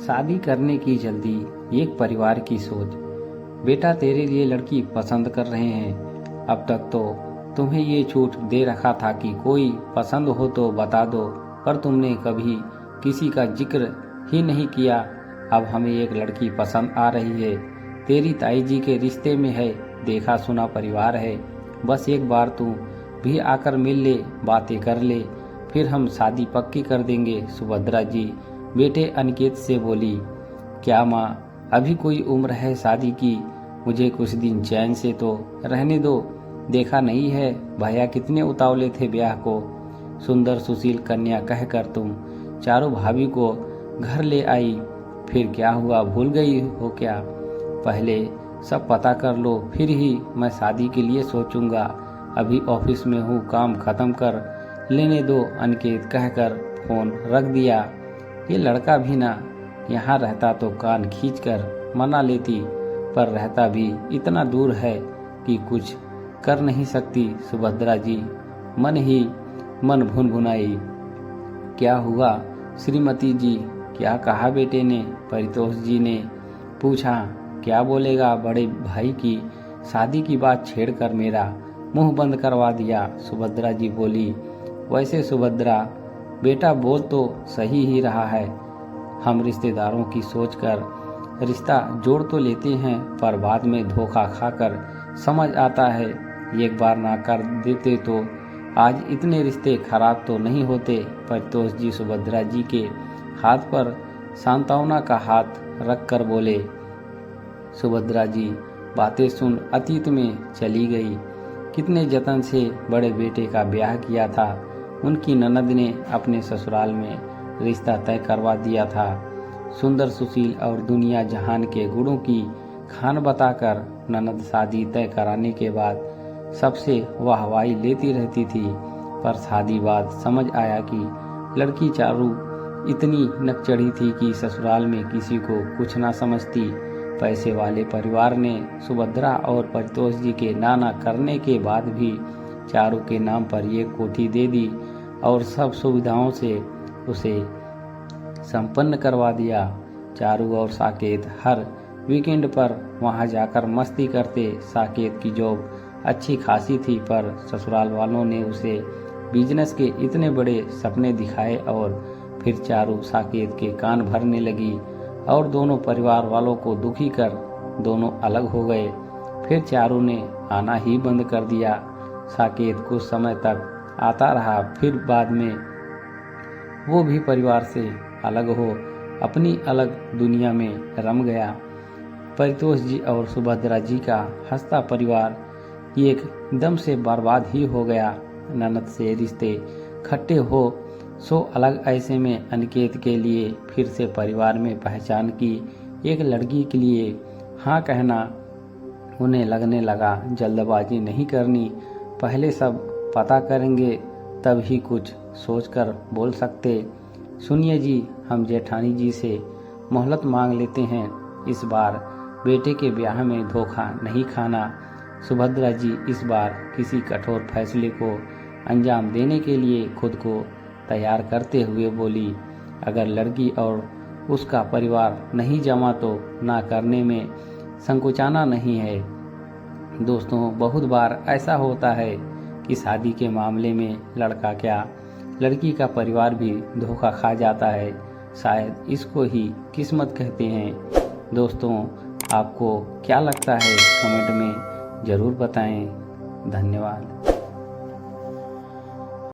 शादी करने की जल्दी, एक परिवार की सोच। बेटा तेरे लिए लड़की पसंद कर रहे हैं। अब तक तो तुम्हें ये छूट दे रखा था कि कोई पसंद हो तो बता दो, पर तुमने कभी किसी का जिक्र ही नहीं किया। अब हमें एक लड़की पसंद आ रही है, तेरी ताई जी के रिश्ते में है, देखा सुना परिवार है। बस एक बार तू भी आकर मिल ले, बातें कर ले, फिर हम शादी पक्की कर देंगे। सुभद्रा जी बेटे अनिकेत से बोली। क्या माँ, अभी कोई उम्र है शादी की? मुझे कुछ दिन चैन से तो रहने दो। देखा नहीं है भैया कितने उतावले थे ब्याह को। सुंदर सुशील कन्या कहकर तुम चारों भाभी को घर ले आई, फिर क्या हुआ, भूल गई हो क्या? पहले सब पता कर लो, फिर ही मैं शादी के लिए सोचूंगा। अभी ऑफिस में हूँ, काम खत्म कर लेने दो। अनिकेत कहकर फोन रख दिया। ये लड़का भी ना यहाँ रहता तो कान खींचकर मना लेती, पर रहता भी इतना दूर है कि कुछ कर नहीं सकती। सुभद्रा जी मन ही मन भुनभुनाई। क्या हुआ श्रीमती जी, क्या कहा बेटे ने? परितोष जी ने पूछा। क्या बोलेगा, बड़े भाई की शादी की बात छेड़कर मेरा मुंह बंद करवा दिया। सुभद्रा जी बोली। वैसे सुभद्रा बेटा बोल तो सही ही रहा है, हम रिश्तेदारों की सोचकर रिश्ता जोड़ तो लेते हैं, पर बाद में धोखा खाकर समझ आता है। एक बार ना कर देते तो आज इतने रिश्ते खराब तो नहीं होते। परितोष जी सुभद्रा जी के हाथ पर सांत्वना का हाथ रखकर बोले। सुभद्रा जी बातें सुन अतीत में चली गई। कितने जतन से बड़े बेटे का ब्याह किया था। उनकी ननद ने अपने ससुराल में रिश्ता तय करवा दिया था। सुंदर सुशील और दुनिया जहान के गुणों की खान बताकर ननद शादी तय कराने के बाद सबसे वाहवाही लेती रहती थी, पर शादी बाद समझ आया कि लड़की चारू इतनी नकचढ़ी थी कि ससुराल में किसी को कुछ ना समझती। पैसे वाले परिवार ने सुभद्रा और परितोष जी के नाना करने के बाद भी चारू के नाम पर ये कोठी दे दी और सब सुविधाओं से उसे संपन्न करवा दिया। चारू और साकेत हर वीकेंड पर वहां जाकर मस्ती करते। साकेत की जॉब अच्छी खासी थी, पर ससुराल वालों ने उसे बिजनेस के इतने बड़े सपने दिखाए और फिर चारू साकेत के कान भरने लगी और दोनों परिवार वालों को दुखी कर दोनों अलग हो गए। फिर चारू ने आना ही बंद कर दिया। साकेत कुछ समय तक आता रहा, फिर बाद में वो भी परिवार से अलग हो अपनी अलग दुनिया में रम गया। परितोष जी और सुभद्रा जी का हंसता परिवार एकदम से बर्बाद ही हो गया। ननद से रिश्ते खट्टे हो सो अलग, ऐसे में अनिकेत के लिए फिर से परिवार में पहचान की एक लड़की के लिए हाँ कहना उन्हें लगने लगा। जल्दबाजी नहीं करनी, पहले सब पता करेंगे तब ही कुछ सोचकर बोल सकते। सुनिए जी, हम जेठानी जी से मोहलत मांग लेते हैं, इस बार बेटे के ब्याह में धोखा नहीं खाना। सुभद्रा जी इस बार किसी कठोर फैसले को अंजाम देने के लिए खुद को तैयार करते हुए बोली। अगर लड़की और उसका परिवार नहीं जमा तो ना करने में संकोचाना नहीं है। दोस्तों, बहुत बार ऐसा होता है कि शादी के मामले में लड़का क्या लड़की का परिवार भी धोखा खा जाता है। शायद इसको ही किस्मत कहते हैं। दोस्तों, आपको क्या लगता है कमेंट में ज़रूर बताएं। धन्यवाद।